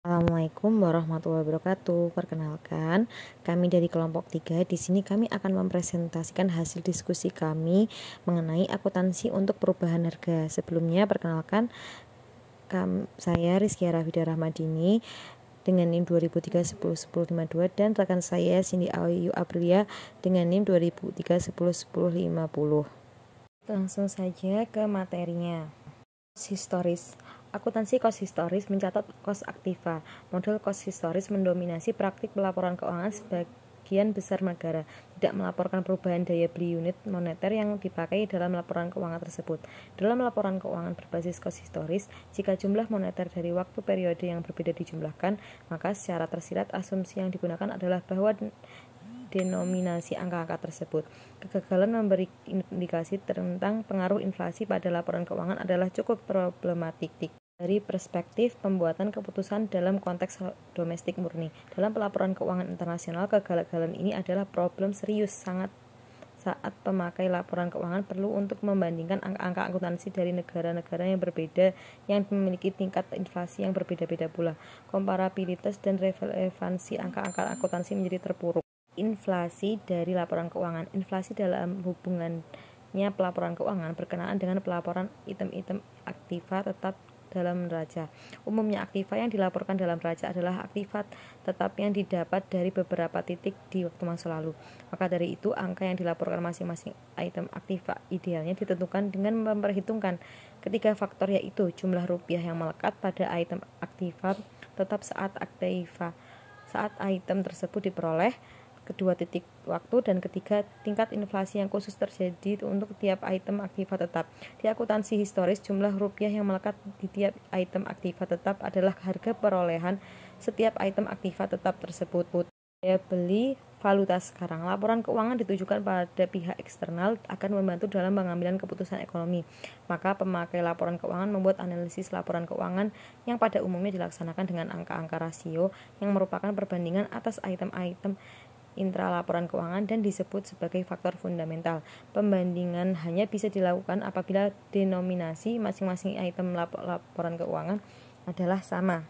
Assalamualaikum warahmatullahi wabarakatuh. Perkenalkan, kami dari kelompok 3. Di sini kami akan mempresentasikan hasil diskusi kami mengenai akuntansi untuk perubahan harga. Sebelumnya, perkenalkan, saya Rizky Rafida Rahmadini dengan NIM 2003-10-1052 dan rekan saya Cindy Ayu Aprilia dengan NIM 2003-10-1050. Langsung saja ke materinya. Historis. Akuntansi kos historis mencatat kos aktiva. Model kos historis mendominasi praktik pelaporan keuangan sebagian besar negara, tidak melaporkan perubahan daya beli unit moneter yang dipakai dalam laporan keuangan tersebut. Dalam laporan keuangan berbasis kos historis, jika jumlah moneter dari waktu periode yang berbeda dijumlahkan, maka secara tersirat asumsi yang digunakan adalah bahwa denominasi angka-angka tersebut. Kegagalan memberi indikasi tentang pengaruh inflasi pada laporan keuangan adalah cukup problematik dari perspektif pembuatan keputusan dalam konteks domestik murni. Dalam pelaporan keuangan internasional, kegagalan ini adalah problem serius saat pemakai laporan keuangan perlu untuk membandingkan angka-angka akuntansi dari negara-negara yang berbeda yang memiliki tingkat inflasi yang berbeda-beda pula. Komparabilitas dan relevansi angka-angka akuntansi menjadi terpuruk. Inflasi dari laporan keuangan. Inflasi dalam hubungannya pelaporan keuangan berkenaan dengan pelaporan item-item aktiva tetap dalam neraca. Umumnya aktiva yang dilaporkan dalam neraca adalah aktiva tetap yang didapat dari beberapa titik di waktu masa lalu. Maka dari itu, angka yang dilaporkan masing-masing item aktiva idealnya ditentukan dengan memperhitungkan ketiga faktor, yaitu jumlah rupiah yang melekat pada item aktiva tetap saat item tersebut diperoleh, kedua titik waktu, dan ketiga tingkat inflasi yang khusus terjadi untuk tiap item aktiva tetap. Di akuntansi historis, jumlah rupiah yang melekat di tiap item aktiva tetap adalah harga perolehan setiap item aktiva tetap tersebut. Daya beli valuta sekarang. Laporan keuangan ditujukan pada pihak eksternal akan membantu dalam pengambilan keputusan ekonomi. Maka pemakai laporan keuangan membuat analisis laporan keuangan yang pada umumnya dilaksanakan dengan angka-angka rasio yang merupakan perbandingan atas item-item intra laporan keuangan dan disebut sebagai faktor fundamental. Pembandingan hanya bisa dilakukan apabila denominasi masing-masing item laporan keuangan adalah sama.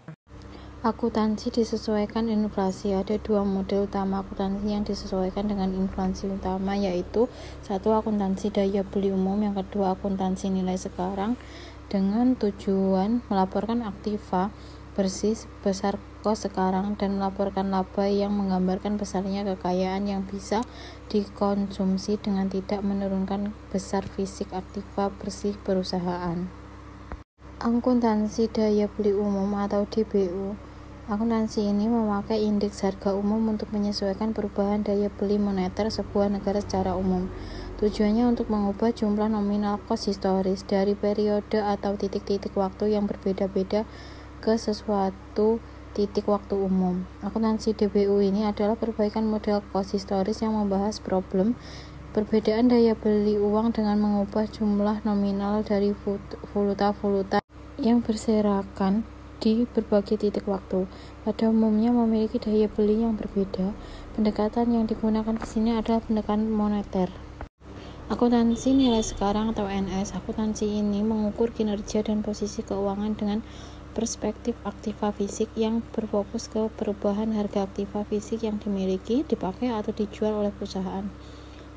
Akuntansi disesuaikan inflasi. Ada dua model utama akuntansi yang disesuaikan dengan inflasi utama, yaitu satu, akuntansi daya beli umum, yang kedua akuntansi nilai sekarang, dengan tujuan melaporkan aktiva bersih sebesar kos sekarang dan melaporkan laba yang menggambarkan besarnya kekayaan yang bisa dikonsumsi dengan tidak menurunkan besar fisik aktiva bersih perusahaan. Akuntansi daya beli umum atau DBU. Akuntansi ini memakai indeks harga umum untuk menyesuaikan perubahan daya beli moneter sebuah negara secara umum. Tujuannya untuk mengubah jumlah nominal kos historis dari periode atau titik-titik waktu yang berbeda-beda ke sesuatu titik waktu umum. Akuntansi DBU ini adalah perbaikan model kos historis yang membahas problem perbedaan daya beli uang dengan mengubah jumlah nominal dari valuta yang berserakan di berbagai titik waktu. Pada umumnya memiliki daya beli yang berbeda. Pendekatan yang digunakan di sini adalah pendekatan moneter. Akuntansi nilai sekarang atau NS. Akuntansi ini mengukur kinerja dan posisi keuangan dengan perspektif aktiva fisik yang berfokus ke perubahan harga aktiva fisik yang dimiliki, dipakai, atau dijual oleh perusahaan.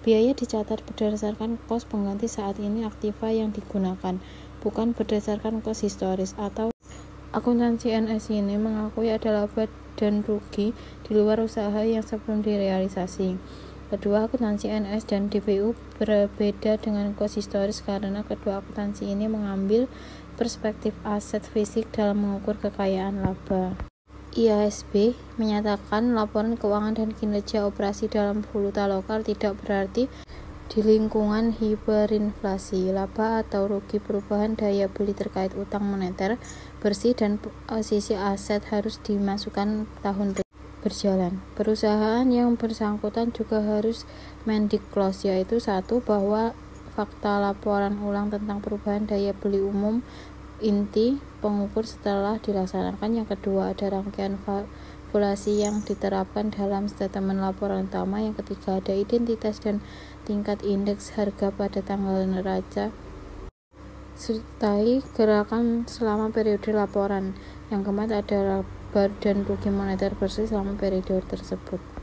Biaya dicatat berdasarkan kos pengganti saat ini aktiva yang digunakan, bukan berdasarkan kos historis. Atau akuntansi NS ini mengakui ada laba dan rugi di luar usaha yang sebelum direalisasi. Kedua, akuntansi NS dan DBU berbeda dengan kos historis karena kedua akuntansi ini mengambil perspektif aset fisik dalam mengukur kekayaan laba. IASB menyatakan laporan keuangan dan kinerja operasi dalam valuta lokal tidak berarti di lingkungan hiperinflasi. Laba atau rugi perubahan daya beli terkait utang moneter bersih dan sisi aset harus dimasukkan tahun berjalan. Perusahaan yang bersangkutan juga harus mendisclose, yaitu satu, bahwa fakta laporan ulang tentang perubahan daya beli umum inti pengukur setelah dilaksanakan. Yang kedua, ada rangkaian valuasi yang diterapkan dalam statement laporan utama. Yang ketiga, ada identitas dan tingkat indeks harga pada tanggal neraca sertai gerakan selama periode laporan. Yang keempat, ada laba dan rugi moneter bersih selama periode tersebut.